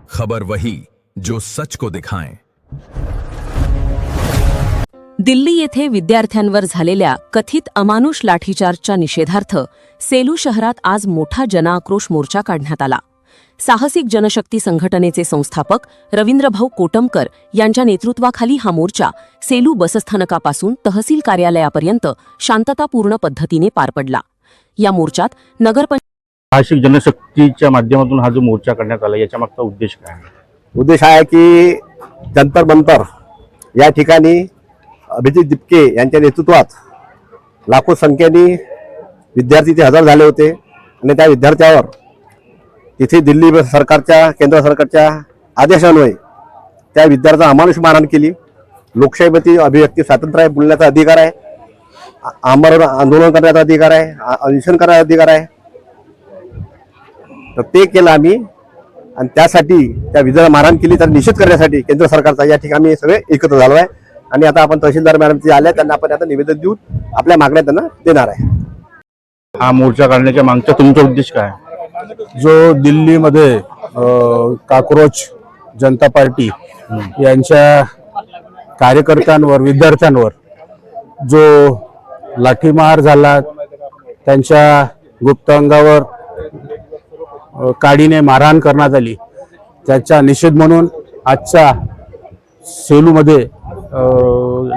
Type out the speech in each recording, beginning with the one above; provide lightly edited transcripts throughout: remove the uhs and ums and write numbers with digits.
खबर वही जो सच को दिखाएं। दिल्ली येथे विद्यार्थ्यांवर झालेल्या कथित अमानुष लाठीचार्जच्या निषेधार्थ सेलू शहरात आज मोठा जनआक्रोश मोर्चा काढण्यात आला। साहसिक जनशक्ती संघटनेचे संस्थापक रवींद्रभाऊ कोटमकर यांच्या नेतृत्वाखाली हा मोर्चा सेलू बसस्थानकापासून तहसील कार्यालयापर्यंत शांततापूर्ण पद्धतीने पार पडला। या मोर्चात साहसिक जनशक्तीच्या माध्यमातून हा जो मोर्चा करण्यात आला याच्या मागचा उद्देश काय आहे? उद्देश आहे की जंतर मंतर या ठिकाणी अभिजित दिपके यांच्या नेतृत्वात लाखो संख्येने विद्यार्थी ते हजर झाले होते आणि त्या विद्यार्थ्यावर तिथे दिल्ली सरकारच्या केंद्र सरकारच्या आदेशान्वये त्या विद्यार्थ्यांना अमानुष मारहाण केली। लोकशाहीमध्ये अभिव्यक्ती स्वातंत्र्य आहे, बोलण्याचा अधिकार आहे, आमरण आंदोलन करण्याचा अधिकार आहे, अनशन करण्याचा अधिकार आहे। तर ते केलं आम्ही आणि त्यासाठी त्या विद्यार्थ्याला मारहाण केली तर निषेध करण्यासाठी केंद्र सरकारचा या ठिकाणी आम्ही सगळे एकत्र झालो आहे आणि आता आपण तहसीलदार मॅडम जे आल्या त्यांना आपण आता निवेदन देऊन आपल्या मागण्या त्यांना देणार आहे। हा मोर्चा काढण्याच्या मागचा तुमचा उद्देश काय आहे? जो दिल्लीमध्ये काक्रोच जनता पार्टी यांच्या कार्यकर्त्यांवर विद्यार्थ्यांवर जो लाठीमार झाला, त्यांच्या गुप्त अंगावर काडीने मारहाण करण्यात आली, त्याचा निषेध म्हणून आजचा सेलूमध्ये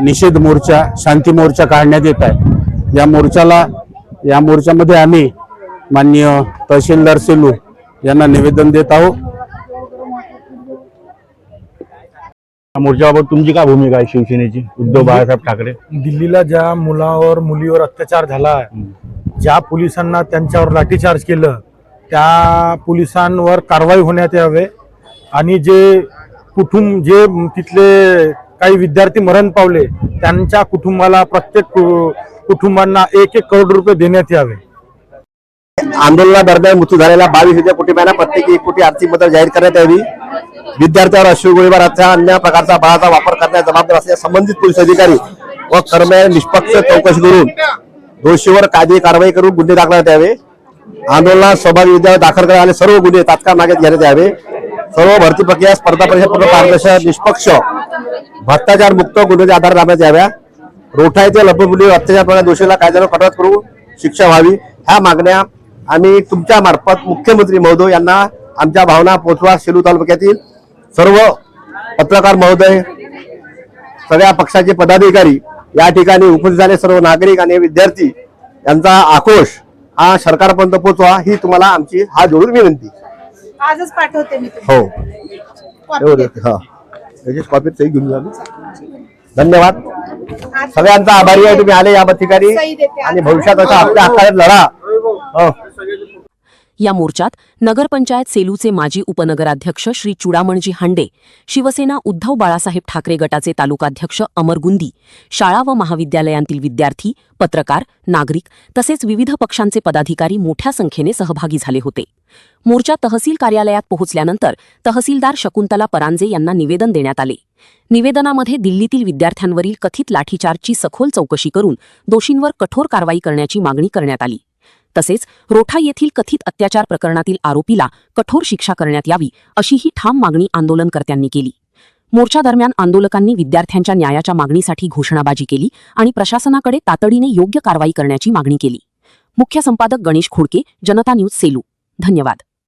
निषेध मोर्चा, शांती मोर्चा काढण्यात येत आहे। या मोर्चामध्ये आम्ही माननीय तहसीलदार सेलू यांना निवेदन देत आहोत। मोर्चाबाबत तुमची काय भूमिका आहे शिवसेनेची? उद्धव बाळासाहेब ठाकरे दिल्लीला ज्या मुलावर मुलीवर अत्याचार झाला, ज्या पोलिसांना त्यांच्यावर लाठीचार्ज केलं, त्या पोलिसांवर कारवाई होण्यात यावे आणि जे तिथले काही विद्यार्थी मरण पावले त्यांच्या कुटुंबाला प्रत्येक कुटुंबांना 1-1 करोड रुपये देण्यात यावे। आंदोलनादरम्यान मृत्यू झालेल्या 22 कुटुंबांना प्रत्येकी 1 कोटी आर्थिक मदत जाहीर करण्यात यावी। विद्यार्थ्यावर अश्रू गोळीबाराचा अन्य प्रकारचा बळाचा वापर करण्यास जबाबदार असलेल्या संबंधित पोलीस अधिकारी व कर्मचारी निष्पक्ष चौकशी करून दोषीवर कायदेशीर कारवाई करून गुन्हे दाखल करण्यात यावे। आंदोलनात सहभागी विद्यार्थी दाखल करणारे सर्व गुन्हे तात्काळ मागे घेण्यात यावे। सर्व भरती प्रक्रिया स्पर्धा परीक्षा पूर्ण पारदर्शक निष्पक्ष भ्रष्टाचार मुक्त गुन्ह्याच्या आधारे राबवण्यात याव्या। रोठा येथे लपमुलीवर अत्याचार करणाऱ्या दोषीला कायद्याने कठोर करून शिक्षा व्हावी। ह्या मागण्या आम्ही तुमच्या मार्फत मुख्यमंत्री महोदय यांना आमच्या भावना पोहोचवा। सेलू तालुक्यातील सर्व पत्रकार महोदय, सगळ्या पक्षाचे पदाधिकारी या ठिकाणी उपस्थित झाले, सर्व नागरिक आणि विद्यार्थी यांचा आक्रोश हा सरकारपर्यंत पोहोचवा ही तुम्हाला आमची हात जोडून विनंती। आजच पाठवते मी हो, कॉपी सही घेऊन जा। धन्यवाद, सगळ्यांचा आभारी आहे तुम्ही आले या ठिकाणी आणि भविष्यात असा आपल्या हक्काने लढा। या मोर्चात नगरपंचायत सेलूचे माजी उपनगराध्यक्ष श्री चुडामणजी हांडे, शिवसेना उद्धव बाळासाहेब ठाकरे गटाचे तालुकाध्यक्ष अमर गुंदी, शाळा व महाविद्यालयांतील विद्यार्थी, पत्रकार, नागरिक तसेच विविध पक्षांचे पदाधिकारी मोठ्या संख्येने सहभागी झाले होते। मोर्चा तहसील कार्यालयात पोहोचल्यानंतर तहसीलदार शकुंतला परांजे यांना निवेदन देण्यात आले। निवेदनामध्ये दिल्लीतील विद्यार्थ्यांवरील कथित लाठीचार्जची सखोल चौकशी करून दोषींवर कठोर कारवाई करण्याची मागणी करण्यात आली। तसेच रोठा येथील कथित अत्याचार प्रकरणातील आरोपीला कठोर शिक्षा करण्यात यावी अशीही ठाम मागणी आंदोलनकर्त्यांनी केली। मोर्चा दरम्यान आंदोलकांनी विद्यार्थ्यांच्या न्यायाच्या मागणीसाठी घोषणाबाजी केली आणि प्रशासनाकडे तातडीने योग्य कारवाई करण्याची मागणी केली। मुख्य संपादक गणेश खोडके, जनता न्यूज सेलू। धन्यवाद।